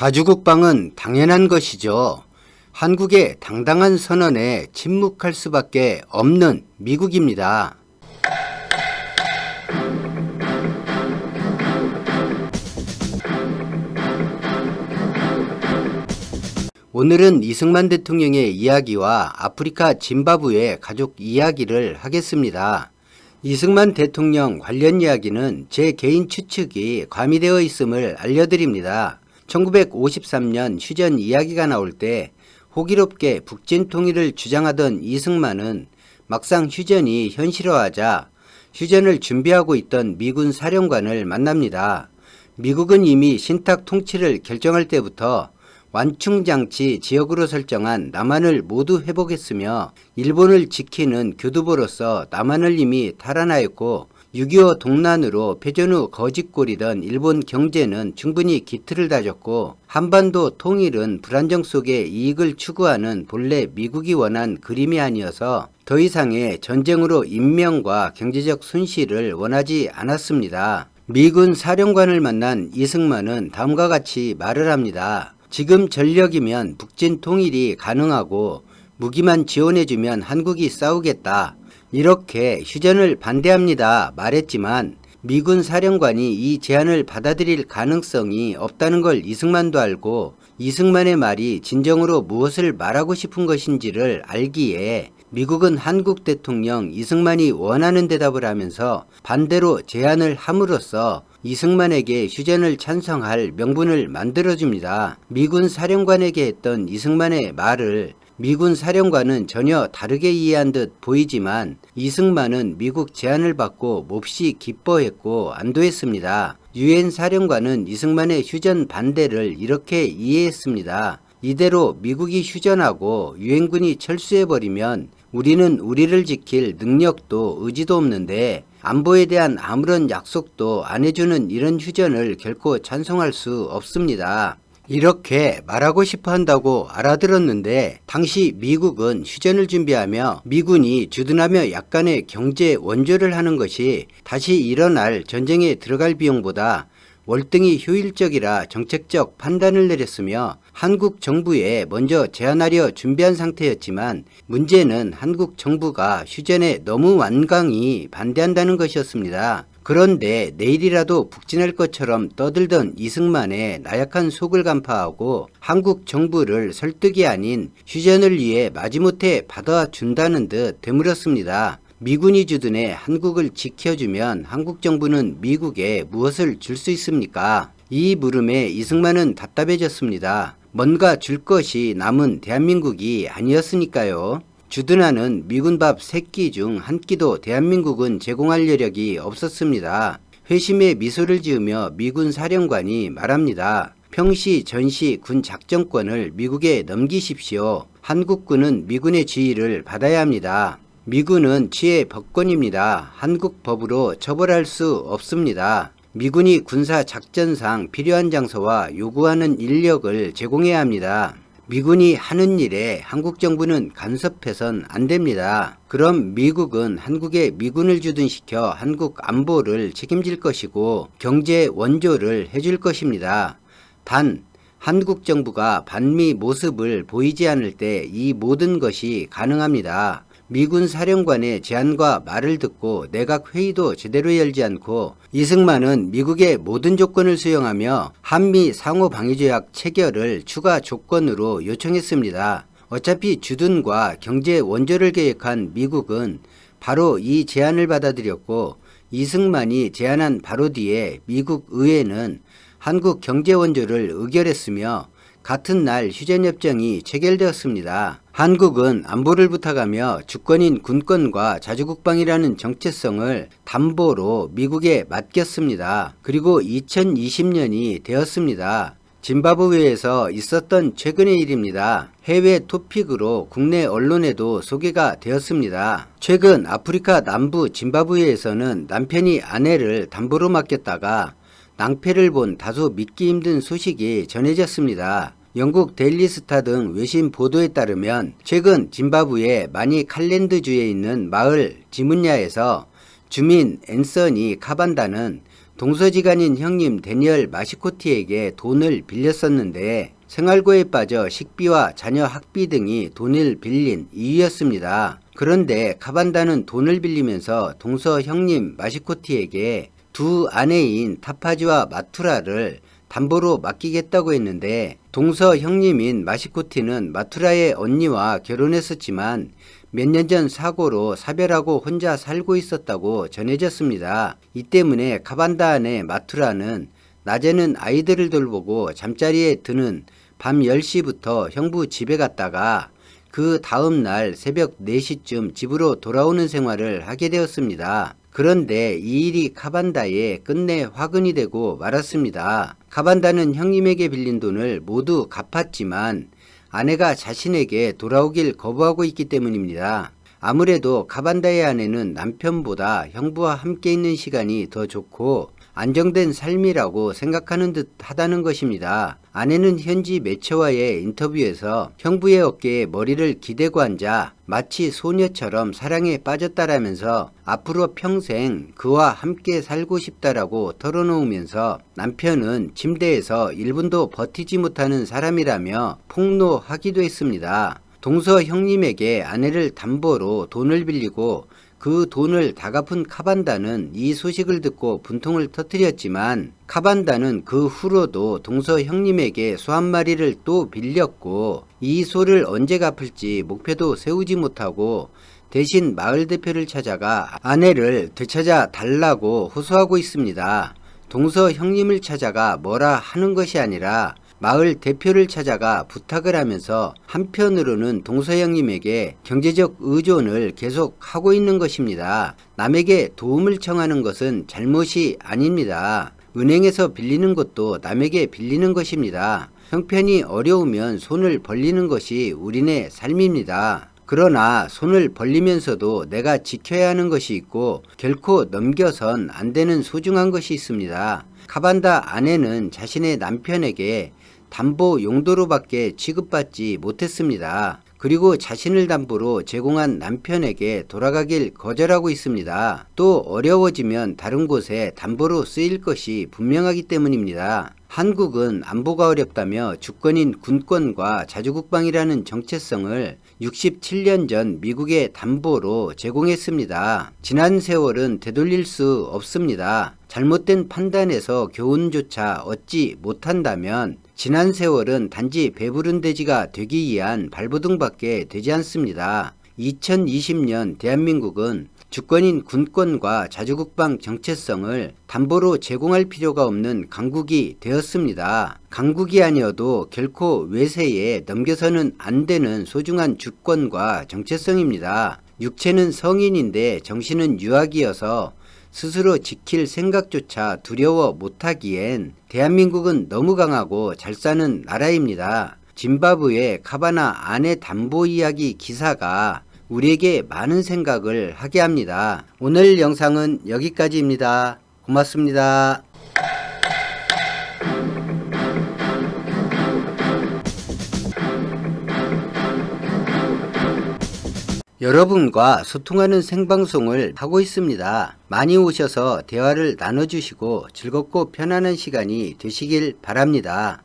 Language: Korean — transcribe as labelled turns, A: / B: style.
A: 자주국방은 당연한 것이죠. 한국의 당당한 선언에 침묵할 수밖에 없는 미국입니다. 오늘은 이승만 대통령의 이야기와 아프리카 짐바브웨 가족 이야기를 하겠습니다. 이승만 대통령 관련 이야기는 제 개인 추측이 가미되어 있음을 알려드립니다. 1953년 휴전 이야기가 나올 때 호기롭게 북진 통일을 주장하던 이승만은 막상 휴전이 현실화하자 휴전을 준비하고 있던 미군 사령관을 만납니다. 미국은 이미 신탁 통치를 결정할 때부터 완충장치 지역으로 설정한 남한을 모두 회복했으며 일본을 지키는 교두보로서 남한을 이미 탈환하였고 6.25 동란으로 패전 후 거짓골이던 일본 경제는 충분히 기틀을 다졌고 한반도 통일은 불안정 속에 이익을 추구하는 본래 미국이 원한 그림이 아니어서 더 이상의 전쟁으로 인명과 경제적 손실을 원하지 않았습니다. 미군 사령관을 만난 이승만은 다음과 같이 말을 합니다. 지금 전력이면 북진 통일이 가능하고 무기만 지원해주면 한국이 싸우겠다. 이렇게 휴전을 반대합니다 말했지만 미군 사령관이 이 제안을 받아들일 가능성이 없다는 걸 이승만도 알고 이승만의 말이 진정으로 무엇을 말하고 싶은 것인지를 알기에 미국은 한국 대통령 이승만이 원하는 대답을 하면서 반대로 제안을 함으로써 이승만에게 휴전을 찬성할 명분을 만들어줍니다. 미군 사령관에게 했던 이승만의 말을 미군 사령관은 전혀 다르게 이해한 듯 보이지만 이승만은 미국 제안을 받고 몹시 기뻐했고 안도했습니다. 유엔 사령관은 이승만의 휴전 반대를 이렇게 이해했습니다. 이대로 미국이 휴전하고 유엔군이 철수해버리면 우리는 우리를 지킬 능력도 의지도 없는데 안보에 대한 아무런 약속도 안 해주는 이런 휴전을 결코 찬성할 수 없습니다. 이렇게 말하고 싶어 한다고 알아들었는데 당시 미국은 휴전을 준비하며 미군이 주둔하며 약간의 경제 원조를 하는 것이 다시 일어날 전쟁에 들어갈 비용보다 월등히 효율적이라 정책적 판단을 내렸으며 한국 정부에 먼저 제안하려 준비한 상태였지만 문제는 한국 정부가 휴전에 너무 완강히 반대한다는 것이었습니다. 그런데 내일이라도 북진할 것처럼 떠들던 이승만의 나약한 속을 간파하고 한국 정부를 설득이 아닌 휴전을 위해 마지못해 받아준다는 듯 되물었습니다. 미군이 주둔해 한국을 지켜주면 한국 정부는 미국에 무엇을 줄 수 있습니까? 이 물음에 이승만은 답답해졌습니다. 뭔가 줄 것이 남은 대한민국이 아니었으니까요. 주둔하는 미군밥 3끼 중 한 끼도 대한민국은 제공할 여력이 없었습니다. 회심의 미소를 지으며 미군 사령관이 말합니다. 평시 전시 군 작전권을 미국에 넘기십시오. 한국군은 미군의 지휘를 받아야 합니다. 미군은 취해 법권입니다. 한국 법으로 처벌할 수 없습니다. 미군이 군사 작전상 필요한 장소와 요구하는 인력을 제공해야 합니다. 미군이 하는 일에 한국 정부는 간섭해선 안 됩니다. 그럼 미국은 한국에 미군을 주둔시켜 한국 안보를 책임질 것이고 경제 원조를 해줄 것입니다. 단 한국 정부가 반미 모습을 보이지 않을 때 이 모든 것이 가능합니다. 미군 사령관의 제안과 말을 듣고 내각 회의도 제대로 열지 않고 이승만은 미국의 모든 조건을 수용하며 한미 상호방위조약 체결을 추가 조건으로 요청했습니다. 어차피 주둔과 경제 원조를 계획한 미국은 바로 이 제안을 받아들였고 이승만이 제안한 바로 뒤에 미국 의회는 한국 경제 원조를 의결했으며 같은 날 휴전협정이 체결되었습니다. 한국은 안보를 부탁하며 주권인 군권과 자주국방이라는 정체성을 담보로 미국에 맡겼습니다. 그리고 2020년이 되었습니다. 짐바브웨에서 있었던 최근의 일입니다. 해외 토픽으로 국내 언론에도 소개가 되었습니다. 최근 아프리카 남부 짐바브웨에서는 남편이 아내를 담보로 맡겼다가 낭패를 본 다소 믿기 힘든 소식이 전해졌습니다. 영국 데일리스타 등 외신 보도에 따르면 최근 짐바브웨 마니칼랜드주에 있는 마을 지문야에서 주민 앤서니 카반다는 동서지간인 형님 데니얼 마시코티에게 돈을 빌렸었는데 생활고에 빠져 식비와 자녀 학비 등이 돈을 빌린 이유였습니다. 그런데 카반다는 돈을 빌리면서 동서 형님 마시코티에게 두 아내인 타파지와 마투라를 담보로 맡기겠다고 했는데 동서 형님인 마시코티는 마투라의 언니와 결혼했었지만 몇 년 전 사고로 사별하고 혼자 살고 있었다고 전해졌습니다. 이 때문에 카반다 아내 마투라는 낮에는 아이들을 돌보고 잠자리에 드는 밤 10시부터 형부 집에 갔다가 그 다음 날 새벽 4시쯤 집으로 돌아오는 생활을 하게 되었습니다. 그런데 이 일이 카반다에 끝내 화근이 되고 말았습니다. 카반다는 형님에게 빌린 돈을 모두 갚았지만 아내가 자신에게 돌아오길 거부하고 있기 때문입니다. 아무래도 카반다의 아내는 남편보다 형부와 함께 있는 시간이 더 좋고 안정된 삶이라고 생각하는 듯 하다는 것입니다. 아내는 현지 매체와의 인터뷰에서 형부의 어깨에 머리를 기대고 앉아 마치 소녀처럼 사랑에 빠졌다라면서 앞으로 평생 그와 함께 살고 싶다라고 털어놓으면서 남편은 침대에서 1분도 버티지 못하는 사람이라며 폭로하기도 했습니다. 동서 형님에게 아내를 담보로 돈을 빌리고 그 돈을 다 갚은 카반다는 이 소식을 듣고 분통을 터뜨렸지만 카반다는 그 후로도 동서 형님에게 소 한 마리를 또 빌렸고 이 소를 언제 갚을지 목표도 세우지 못하고 대신 마을 대표를 찾아가 아내를 되찾아 달라고 호소하고 있습니다. 동서 형님을 찾아가 뭐라 하는 것이 아니라 마을 대표를 찾아가 부탁을 하면서 한편으로는 동서 형님에게 경제적 의존을 계속 하고 있는 것입니다. 남에게 도움을 청하는 것은 잘못이 아닙니다. 은행에서 빌리는 것도 남에게 빌리는 것입니다. 형편이 어려우면 손을 벌리는 것이 우리네 삶입니다. 그러나 손을 벌리면서도 내가 지켜야 하는 것이 있고 결코 넘겨선 안 되는 소중한 것이 있습니다. 카반다 아내는 자신의 남편에게 담보 용도로밖에 취급받지 못했습니다. 그리고 자신을 담보로 제공한 남편에게 돌아가길 거절하고 있습니다. 또 어려워지면 다른 곳에 담보로 쓰일 것이 분명하기 때문입니다. 한국은 안보가 어렵다며 주권인 군권과 자주국방이라는 정체성을 67년 전 미국의 담보로 제공했습니다. 지난 세월은 되돌릴 수 없습니다. 잘못된 판단에서 교훈조차 얻지 못한다면 지난 세월은 단지 배부른 돼지가 되기 위한 발버둥밖에 되지 않습니다. 2020년 대한민국은 주권인 군권과 자주국방 정체성을 담보로 제공할 필요가 없는 강국이 되었습니다. 강국이 아니어도 결코 외세에 넘겨서는 안 되는 소중한 주권과 정체성입니다. 육체는 성인인데 정신은 유아기여서 스스로 지킬 생각조차 두려워 못하기엔 대한민국은 너무 강하고 잘 사는 나라입니다. 짐바브웨 카바나 아내 담보 이야기 기사가 우리에게 많은 생각을 하게 합니다. 오늘 영상은 여기까지입니다. 고맙습니다. 여러분과 소통하는 생방송을 하고 있습니다. 많이 오셔서 대화를 나눠주시고 즐겁고 편안한 시간이 되시길 바랍니다.